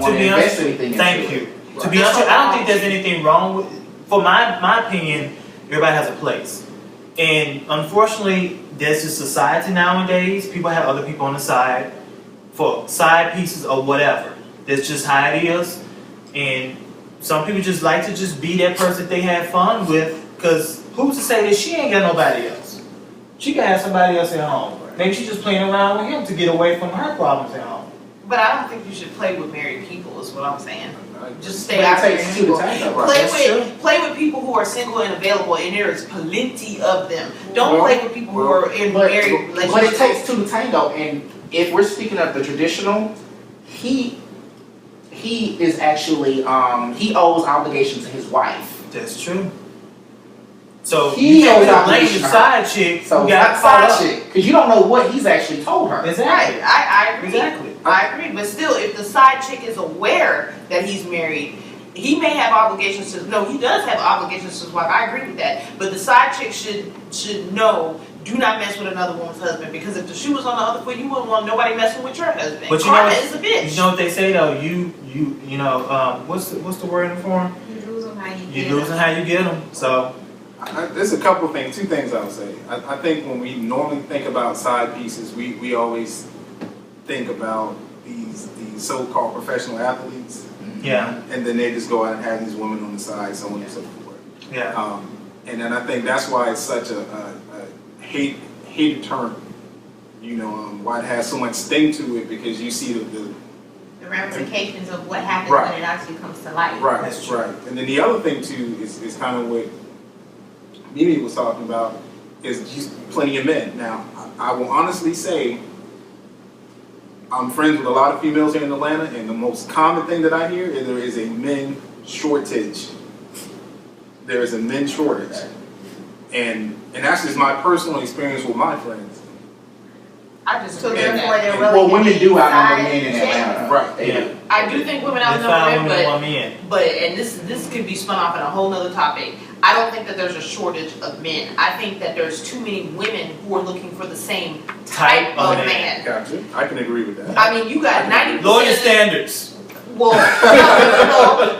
want to invest anything into it. Thank you. To be honest, I don't think there's anything wrong with. For my opinion, everybody has a place, and unfortunately, there's just society nowadays. People have other people on the side for side pieces or whatever. That's just how it is, and some people just like to just be that person they have fun with. Because who's to say that she ain't got nobody else? She can have somebody else at home. Maybe she's just playing around with him to get away from her problems at home. But I don't think you should play with married people. Is what I'm saying. Just stay But out it there. takes two to tango, right? Play with people who are single and available, and there is plenty of them. Don't play with people who are in married relationships. But it takes two to tango, and if we're speaking of the traditional, he is actually he owes obligation to his wife. That's true. So He you can't owes blame the obligation to her. side chick So who not got caught side up. chick, because you don't know what he's actually told her. Exactly. Right, I agree. Exactly. I agree. But still, if the side chick is aware that he's married, he may have obligations to. No, he does have obligations to his wife. I agree with that. But the side chick should know. Do not mess with another woman's husband, because if the shoe was on the other foot, you wouldn't want nobody messing with your husband. But you Karma know, is a bitch. You know what they say though. You know what's the word for him? You lose them how you get You losing how you get them. So There's a couple of things, two things I would say. I think when we normally think about side pieces, we always think about these so-called professional athletes, yeah, and then they just go out and have these women on the side, so on and so forth. yeah. And then I think that's why it's such a hated term. You know, why it has so much sting to it, because you see the ramifications of what happens Right. when it actually comes to light. right, That's true. right. And then the other thing too is kind of what Mimi was talking about, is just plenty of men. Now, I will honestly say, I'm friends with a lot of females here in Atlanta, and the most common thing that I hear is there is a men shortage. There is a men shortage. And that's just my personal experience with my friends. I just So agree with therefore, that. they're Well, willing to women do outnumber men in decide- Atlanta. Right. They do. I do think women They outnumber found men, one men. but and this could be spun off in a whole nother topic. I don't think that there's a shortage of men. I think that there's too many women who are looking for the same type of man. Gotcha. I can agree with that. I mean, you got 90%. Lower your standards. Well,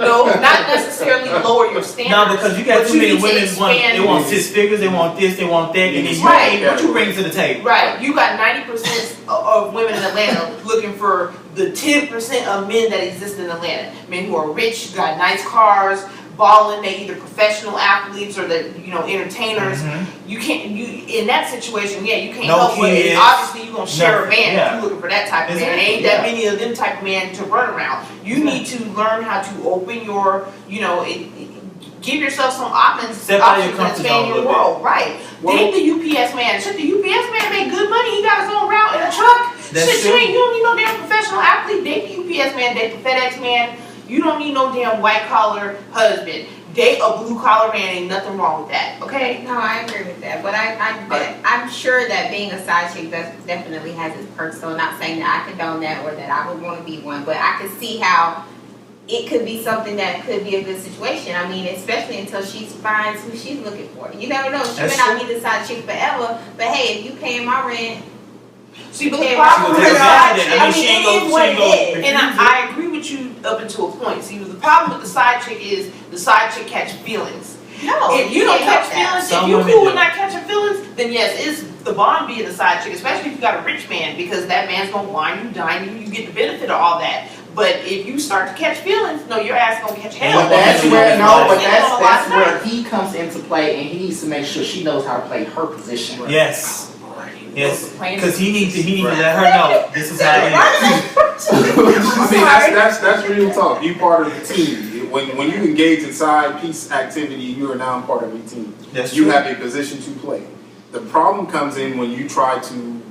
no, not necessarily lower your standards. No, because you got but too many need to women expand- they want 6 figures, they want this, they want that, and then you Right. ain't what you bring to the table. Right, you got 90% of women in Atlanta looking for the 10% of men that exist in Atlanta. Men who are rich, got nice cars, balling, they either professional athletes or the entertainers. Mhm. You can't in that situation, yeah, you can't No help but kids, obviously you're gonna share a nothing, man yeah. if you're looking for that type of man. Exactly, There ain't that yeah. many of them type of men to run around. You need to learn how to open your, give yourself some options Step out of your and comfort expand zone a your little world. Right. Well- Date the UPS man. Should the UPS man make good money? He got his own route in a truck. That's Shit, true. you don't need no damn professional athlete. Date the UPS man, date the FedEx man. You don't need no damn white collar husband. Date a blue collar man, ain't nothing wrong with that. Okay? No, I agree with that, but I'm sure that being a side chick definitely has its perks. So I'm not saying that I condone that or that I would want to be one, but I could see how it could be something that could be a good situation. I mean, especially until she finds who she's looking for. You never know. She That's may not true. be the side chick forever, but hey, if you paying my rent, See, but the Yeah, problem she with gonna the take side advantage. chick, I mean, she ain't gonna- it is what she ain't it gonna- is. and I agree with you up until a point. See, the problem with the side chick is the side chick catch feelings. No, If you don't can't catch help that. feelings, Some if you're women cool with do. not catching feelings, then yes, it's the bond being the side chick, especially if you got a rich man, because that man's gonna wine you, dine you, you get the benefit of all that. But if you start to catch feelings, no, your ass gonna catch hell. But that's Yeah. where Yeah. that's where he comes into play, and he needs to make sure she knows how to play her position. Yes. Yes. Because he needs to Right. let her know this is how it is. I mean, that's real talk. You part of the team. When you engage in side piece activity, you are now part of the team. That's You true. have a position to play. The problem comes in when you try to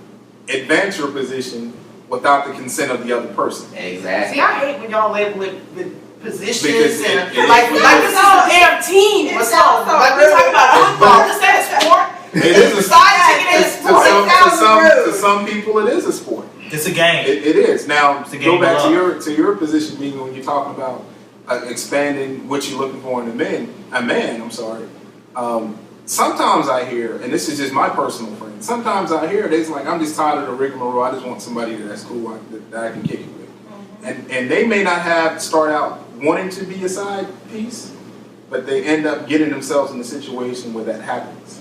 advance your position without the consent of the other person. Exactly. See, I hate when y'all label it with positions Because and it- like this is a damn team or It something. sounds so Like we rude. talking about football, this ain't a sport. It is a Side chick it is a sport. to some people, it is a sport. It's a game. It is. Now, It's a go game back of to your position, meaning when you're talking about expanding what you're looking for in a man. I'm sorry. Sometimes I hear, and this is just my personal friend. Sometimes I hear they's like, I'm just tired of the rigmarole. I just want somebody that's cool that I can kick it with. And they may not have start out wanting to be a side piece, but they end up getting themselves in a situation where that happens.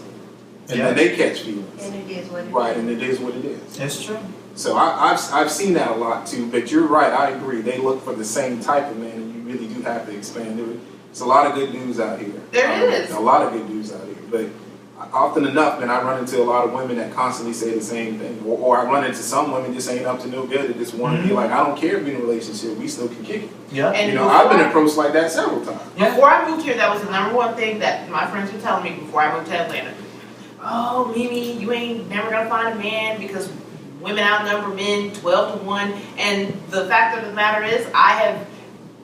And then they catch feelings. And it is what it is. Right, and it is what it is. That's true. So I've seen that a lot too, but you're right, I agree. They look for the same type of man, and you really do have to expand it. There's a lot of good dudes out here. There is. A lot of good dudes out here, but often enough, man, I run into a lot of women that constantly say the same thing. Or I run into some women just ain't up to no good, that just want to be like, I don't care if we're in a relationship, we still can kick it. Yeah. And You know, I've been before- approached like that several times. Yeah. Before I moved here, that was the number one thing that my friends were telling me before I moved to Atlanta. Oh, Mimi, you ain't never gonna find a man because women outnumber men 12-1. And the fact of the matter is, I have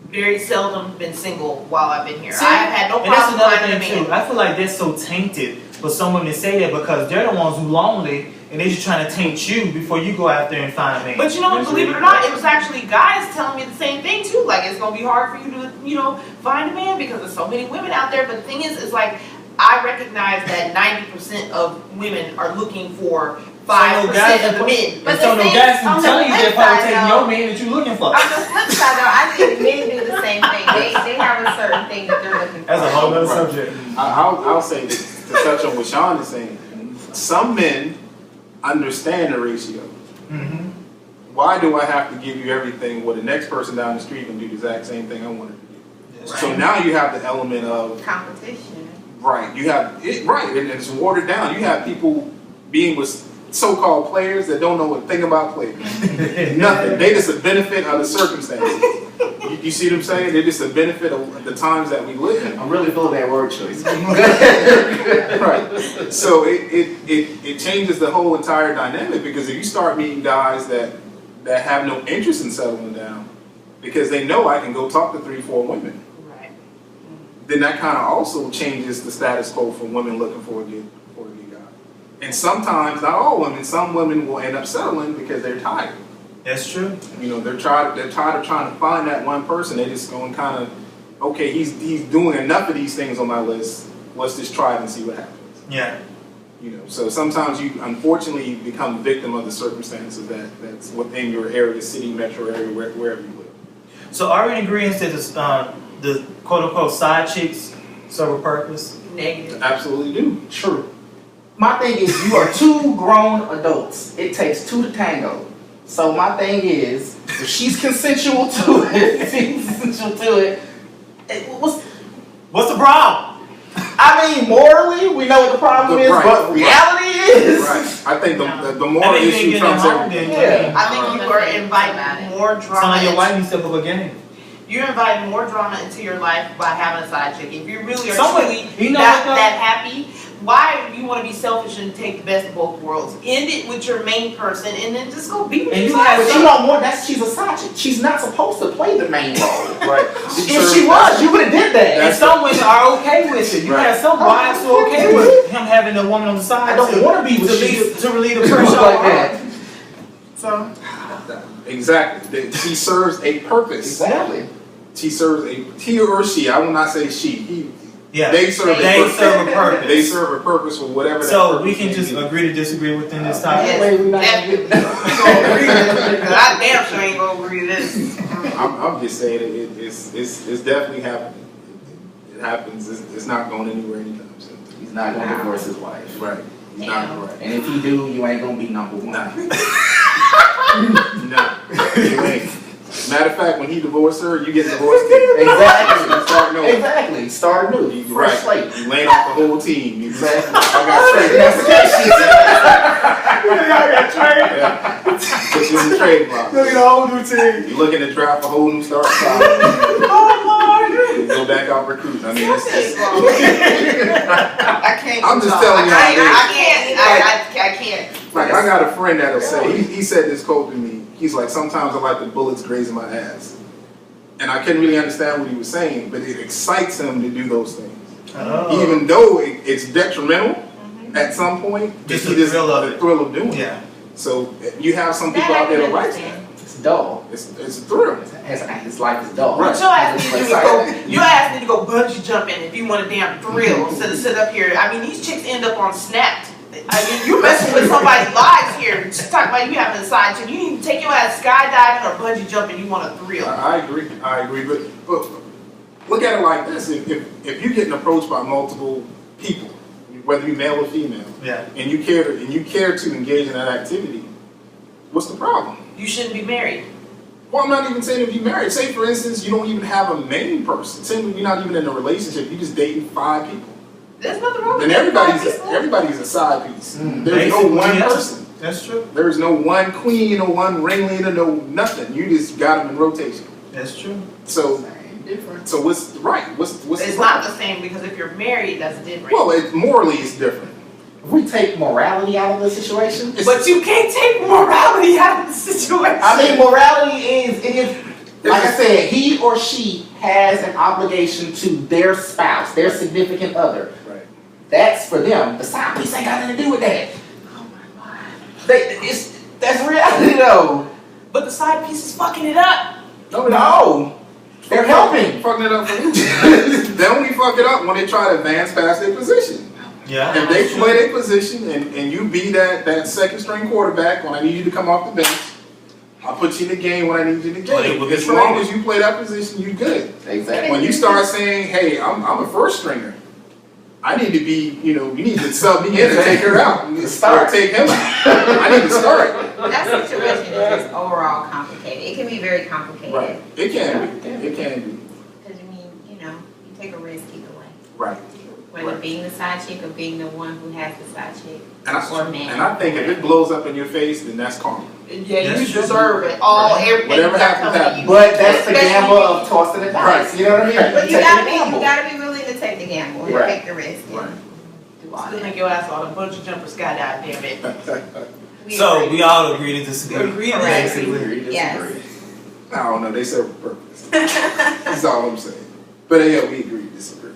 very seldom been single while I've been here. See, I have had no And that's problem another finding a thing man. too. I feel like that's so tainted for someone to say that because they're the ones who lonely and they're just trying to taint you before you go out there and find a man. But you know what, believe it or not, it was actually guys telling me the same thing too. Like, it's gonna be hard for you to, find a man because there's so many women out there. But the thing is like, I recognize that 90% of women are looking for 5% of the men. But the so no thing guys on who the telling you flip they're probably side, taking though- your man that you're looking for. On the flip side though, I think men do the same thing. They have a certain thing that they're looking for. That's a whole other Right. subject. I'll say this to touch on what Sean is saying. Some men understand the ratio. Mm-hmm. Why do I have to give you everything when the next person down the street can do the exact same thing I wanted to do? So now you have the element of, Competition. right, you have it, right, and it's watered down. You have people being with so-called players that don't know a thing about players. Nothing. They just a benefit of the circumstances. You see what I'm saying? They're just a benefit of the times that we live in. I'm really feeling that word choice. Right. So it changes the whole entire dynamic, because if you start meeting guys that have no interest in settling down because they know I can go talk to 3-4 women, Right. then that kind of also changes the status quo for women looking for a good guy. And sometimes, not all women, some women will end up settling because they're tired. That's true. You know, they're tired of trying to find that one person. They're just going kind of, okay, he's doing enough of these things on my list. Let's just try it and see what happens. Yeah. You know, so sometimes you unfortunately become a victim of the circumstances that's within your area, city, metro area, wherever you live. So are we in agreement that the quote unquote side chicks serve a purpose? Negative. Absolutely do. True. My thing is, you are two grown adults. It takes two to tango. So my thing is, if she's consensual to it, What's the problem? I mean, morally, we know what the problem is, Right, but reality is. Right. I think the I more mean, you ain't issue getting comes home in. then. Yeah. I think you are inviting more Sound drama. like your into- wife needs to step up again. You're inviting more drama into your life by having a side chick. If you really are Someone- truly you know that, what, though? that happy, why do you want to be selfish and take the best of both worlds? End it with your main person and then just go be with And your you side have But chick. you know more, she's a side chick. She's not supposed to play the main role. Right. If she was, you would have did that. And some women are okay with it. You Right. have some wives who are okay with him having a woman on the side. I don't want to be with you. to relieve the pressure like on her. that. So, Exactly. She serves a purpose. Exactly. He or she, I will not say she, he, Yeah. they serve a They purpose. serve a purpose. They serve a purpose for whatever that So purpose we can may just be. agree to disagree within this topic. yes, Wait, we not- definitely. We gonna agree with this because I damn sure ain't gonna agree with this. I'm just saying it's definitely happening. It happens. It's not going anywhere anytime soon. He's not going to divorce his wife. Right. He's not right. And if he do, you ain't going to be number one. Nah. No. You ain't. Matter of fact, when he divorced her, you get divorced too. Exactly. You start over. Exactly. Start new. You- Fresh slate. You laying off the whole team. You Exactly. I got straight. Yeah. Put you in the trade block. Look at the whole new team. You looking to draft a whole new start spot. Go back out recruit. I mean, it's I can't. I'm just talk. telling you how it is. I can't. like I got a friend that'll say he said this quote to me. He's like, sometimes I like the bullets grazing my ass, and I couldn't really understand what he was saying, but it excites him to do those things, Oh. even though it's detrimental at some point. Just he the thrill of the it. thrill of doing it. Yeah. So you have some people out there that like that. It's dull. It's a thrill. His life is dull. Right. But your ass need to It's go. exciting. Your ass need to go bungee jumping if you want a damn thrill instead of sit up here. I mean, these chicks end up on Snap. I mean, you messing with somebody's lives here. Just talk about you having a side chick. You need to take your ass skydiving or bungee jumping, you want a thrill. I agree, but look at it like this, if you're getting approached by multiple people, whether you're male or female, Yeah. and you care to engage in that activity, what's the problem? You shouldn't be married. Well, I'm not even saying if you're married. Say, for instance, you don't even have a main person. Say you're not even in a relationship, you're just dating 5 people. There's nothing wrong with Then that. everybody's a side piece. Mm. There's no Basically, one yes. person. That's true. There's no one queen, no one ringleader, no nothing. You just got them in rotation. That's true. So Same difference. what's right? What's It's the not the same because if you're married, that's different. Well, morally it's different. If we take morality out of the situation, But you can't take morality out of the situation. I mean, morality is, like I said, he or she has an obligation to their spouse, their significant other. Right. That's for them. The side piece ain't got nothing to do with that. Oh my God. That's reality though. But the side piece is fucking it up. No. They're helping. Fucking it up for you. They only fuck it up when they try to advance past their position. Yeah. If they play their position and you be that second string quarterback when I need you to come off the bench, I'll put you in the game when I need you in the Well, it game. will be As long traded. as you play that position, you good. Exactly. When you start saying, hey, I'm a first stringer, I need to be, you need to sub me in and take her out. You Start. Or take him out. I need to start. That situation is just overall complicated. It can be very complicated. Right. It can be. It can be. Because you take a risk either way. Right. Whether Right. being the side chick or being the one who has the side chick. And Or man. I think if it blows up in your face, then that's karma. Yeah, That's you true. deserve it. All everything Whatever that happens, comes to happens. you. But that's the Especially gamble you. of tossing the dice. Right. You know what I mean? But you Taking gotta the be gamble. willing to take the gamble and Right. take the risk and Right. do all Still that. make your ass all a bunch of jumper skydive, damn it. So agree. we all agree to disagree. Agree to Correct. disagree. Disagree, Yes. disagree. I don't know. They serve a purpose. That's all I'm saying. But yeah, we agree to disagree.